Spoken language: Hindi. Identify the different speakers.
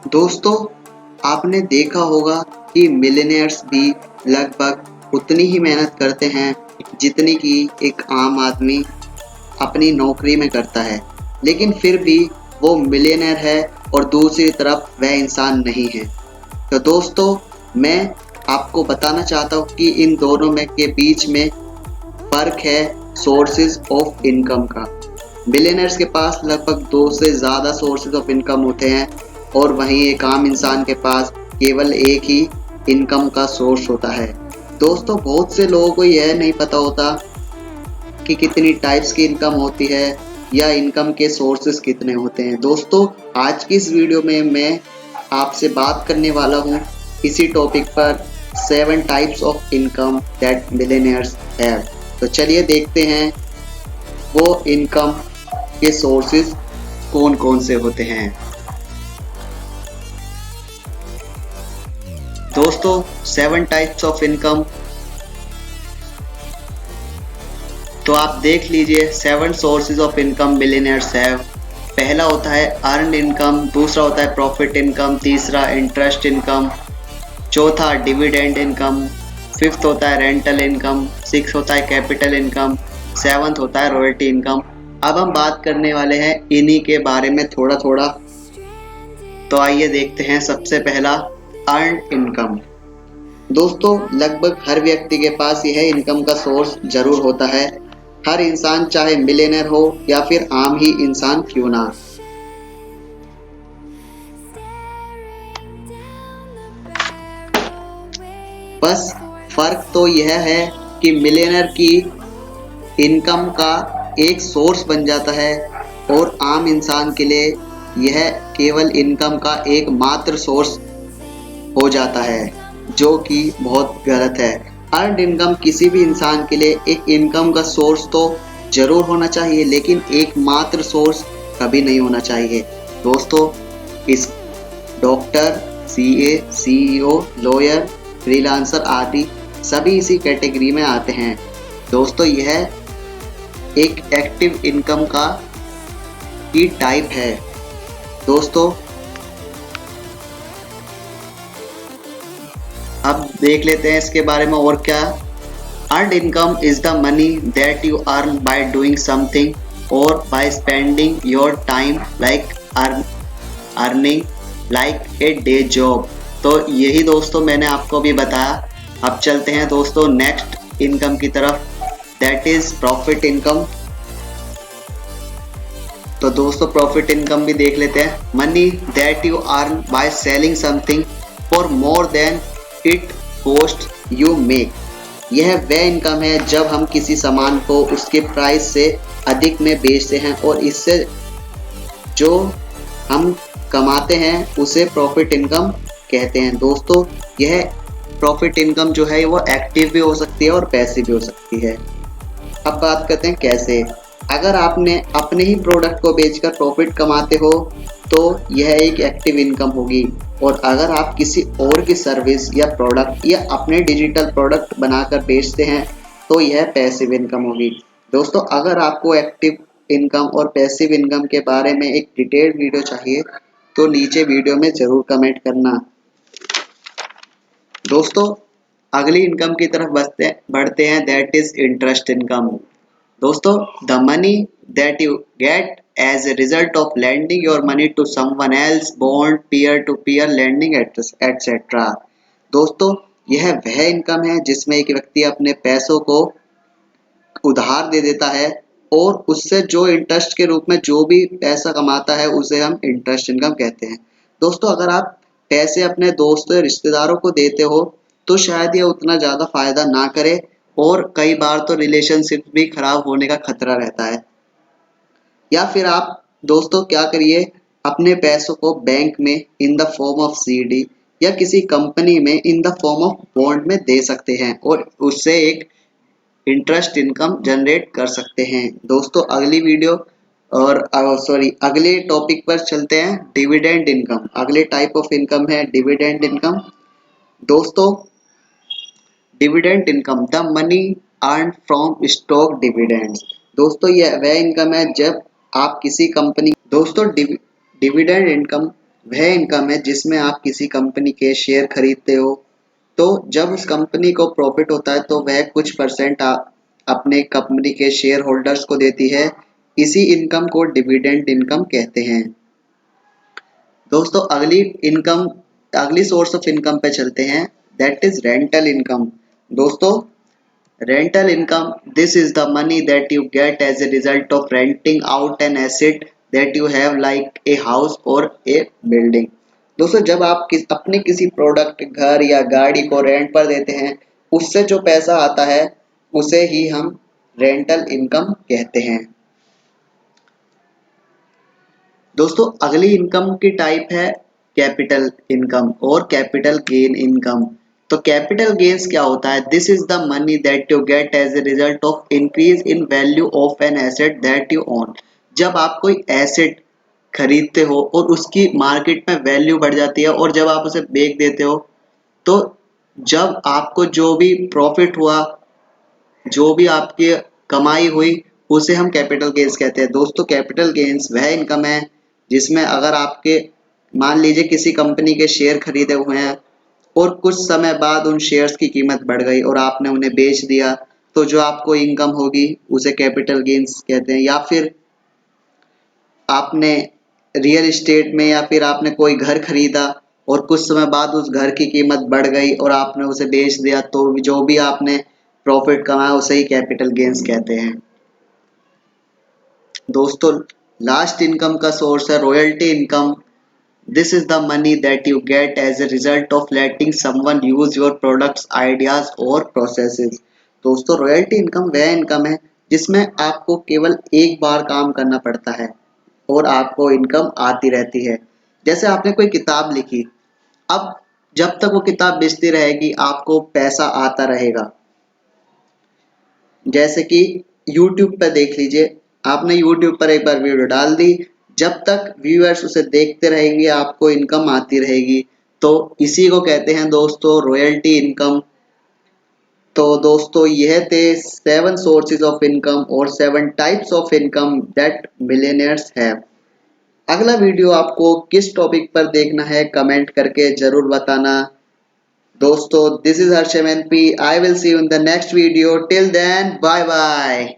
Speaker 1: दोस्तों, आपने देखा होगा कि मिलियनेयर्स भी लगभग उतनी ही मेहनत करते हैं जितनी कि एक आम आदमी अपनी नौकरी में करता है, लेकिन फिर भी वो मिलियनेयर है और दूसरी तरफ वह इंसान नहीं है। तो दोस्तों, मैं आपको बताना चाहता हूँ कि इन दोनों में के बीच में फ़र्क है सोर्सेज ऑफ इनकम का। बिलियनर्स के पास लगभग दो से ज़्यादा सोर्सेज ऑफ इनकम होते हैं और वहीं एक आम इंसान के पास केवल एक ही इनकम का सोर्स होता है। दोस्तों, बहुत से लोगों को यह नहीं पता होता कि कितनी टाइप्स की इनकम होती है या इनकम के सोर्सेज कितने होते हैं। दोस्तों, आज की इस वीडियो में मैं आपसे बात करने वाला हूँ इसी टॉपिक पर, 7 types of income that millionaires have. तो चलिए देखते हैं वो इनकम के सोर्सेज कौन कौन से होते हैं। दोस्तों, 7 टाइप्स ऑफ इनकम, तो आप देख लीजिए 7 sources of income millionaires have. पहला होता है अर्न इनकम, दूसरा होता है प्रॉफिट इनकम, तीसरा इंटरेस्ट इनकम, चौथा डिविडेंड इनकम, फिफ्थ होता है रेंटल इनकम, सिक्स होता है कैपिटल इनकम, सेवंथ होता है रॉयल्टी इनकम। अब हम बात करने वाले हैं इन्हीं के बारे में थोड़ा थोड़ा। तो आइए देखते हैं सबसे पहला अर्न इनकम। दोस्तों, लगभग हर व्यक्ति के पास यह इनकम का सोर्स जरूर होता है। हर इंसान चाहे मिलियनर हो या फिर आम ही इंसान क्यों ना। बस फर्क तो यह है कि मिलियनर की इनकम का एक सोर्स बन जाता है और आम इंसान के लिए यह केवल इनकम का एक मात्र सोर्स हो जाता है, जो कि बहुत गलत है। अर्नड इनकम किसी भी इंसान के लिए एक इनकम का सोर्स तो जरूर होना चाहिए, लेकिन एकमात्र सोर्स कभी नहीं होना चाहिए। दोस्तों, इस doctor, CA, CEO, lawyer, freelancer आदि सभी इसी कैटेगरी में आते हैं। दोस्तों, यह एक एक्टिव इनकम का की टाइप है। दोस्तों, अब देख लेते हैं इसके बारे में और क्या। Earned income is the money that you earn by doing something और by spending your time like earning like a day job. तो यही दोस्तों मैंने आपको भी बताया। अब चलते हैं दोस्तों नेक्स्ट इनकम की तरफ, दैट इज प्रॉफिट इनकम। तो दोस्तों, प्रॉफिट इनकम भी देख लेते हैं। Money that you earn by selling something for more than it cost you make. यह वह इनकम है जब हम किसी सामान को उसके प्राइस से अधिक में बेचते हैं और इससे जो हम कमाते हैं उसे प्रॉफिट इनकम कहते हैं। दोस्तों, यह प्रॉफिट इनकम जो है वो एक्टिव भी हो सकती है और पैसिव भी हो सकती है। अब बात करते हैं कैसे। अगर आपने अपने ही प्रोडक्ट को बेचकर प्रॉफिट कमाते हो तो यह एक एक्टिव इनकम होगी, और अगर आप किसी और की सर्विस या प्रोडक्ट या अपने डिजिटल प्रोडक्ट बनाकर बेचते हैं तो यह पैसिव इनकम होगी। दोस्तों, अगर आपको एक्टिव इनकम और पैसिव इनकम के बारे में एक डिटेल्ड वीडियो चाहिए तो नीचे वीडियो में ज़रूर कमेंट करना। दोस्तों, अगली इनकम की तरफ बढ़ते हैं, दैट इज इंटरेस्ट इनकम। दोस्तों, the money that you get as a result of lending your money to someone else, bond, peer to peer lending etc. दोस्तों, यह वह इनकम है जिसमें एक व्यक्ति अपने पैसों को उधार दे देता है और उससे जो इंटरेस्ट के रूप में जो भी पैसा कमाता है उसे हम इंटरेस्ट इनकम कहते हैं। दोस्तों, अगर आप पैसे अपने दोस्तों या रिश्तेदारों को देते हो तो शायद यह उतना ज़्यादा फायदा ना करे और कई बार तो रिलेशनशिप भी खराब होने का खतरा रहता है। या फिर आप दोस्तों क्या करिए, अपने पैसों को बैंक में in the form of CD या किसी कंपनी में in the form of bond में दे सकते हैं और उससे एक इंटरेस्ट इनकम जनरेट कर सकते हैं। दोस्तों, अगली वीडियो और अगले टॉपिक पर चलते हैं, डिविडेंड इनकम। अगले टाइप ऑफ इनकम है डिविडेंड इनकम। दोस्तों, dividend income, the money earn from stock dividends. दोस्तों, यह वह इनकम है जब आप किसी कंपनी, दोस्तों डिविडेंड इनकम वह इनकम है जिसमें आप किसी कंपनी के शेयर खरीदते हो, तो जब उस कंपनी को प्रॉफिट होता है तो वह कुछ परसेंट अपने कंपनी के शेयर होल्डर्स को देती है। इसी इनकम को डिविडेंड इनकम कहते हैं। दोस्तों अगली सोर्स ऑफ इनकम पे चलते हैं, दैट इज रेंटल इनकम। दोस्तों rental income, this is the money that you get as a result of renting out an asset that you have like a house or a building. दोस्तों जब आप अपने किसी प्रोडक्ट, घर या गाड़ी को रेंट पर देते हैं, उससे जो पैसा आता है उसे ही हम रेंटल इनकम कहते हैं। दोस्तों अगली इनकम की टाइप है कैपिटल इनकम और कैपिटल गेन इनकम। तो कैपिटल गेन्स क्या होता है? This is the money that you get as a result of increase in value of an asset that you own. जब आप कोई एसेट खरीदते हो और उसकी मार्केट में वैल्यू बढ़ जाती है और जब आप उसे बेच देते हो, तो जब आपको जो भी प्रॉफिट हुआ, जो भी आपकी कमाई हुई, उसे हम कैपिटल गेन्स कहते हैं। दोस्तों कैपिटल गेन्स वह इनकम है जिसमें अगर आपके, मान लीजिए किसी कंपनी के शेयर खरीदे हुए हैं और कुछ समय बाद उन शेयर्स की कीमत बढ़ गई और आपने उन्हें बेच दिया, तो जो आपको इनकम होगी उसे कैपिटल गेन्स कहते हैं। या फिर आपने रियल एस्टेट में या फिर आपने कोई घर खरीदा और कुछ समय बाद उस घर की कीमत बढ़ गई और आपने उसे बेच दिया, तो जो भी आपने प्रॉफिट कमाया उसे ही कैपिटल गेन्स कहते हैं। दोस्तों लास्ट इनकम का सोर्स है royalty income. This is the money that you get as a result of letting someone use your products, ideas और प्रोसेसेस। दोस्तों रॉयल्टी इनकम वह इनकम है जिसमें आपको केवल एक बार काम करना पड़ता है और आपको इनकम आती रहती है। जैसे आपने कोई किताब लिखी, अब जब तक वो किताब बेचती रहेगी आपको पैसा आता रहेगा। जैसे कि YouTube पर देख लीजिए, आपने YouTube पर एक बार वीडियो डाल दी, जब तक व्यूअर्स उसे देखते रहेंगे आपको इनकम आती रहेगी। तो इसी को कहते हैं दोस्तों रॉयल्टी इनकम। तो दोस्तों यह थे 7 सोर्सेज ऑफ इनकम और 7 types of income that millionaires have. अगला वीडियो आपको किस टॉपिक पर देखना है कमेंट करके जरूर बताना। दोस्तों this is Harsham NP, I will see you in the next video, till then bye bye.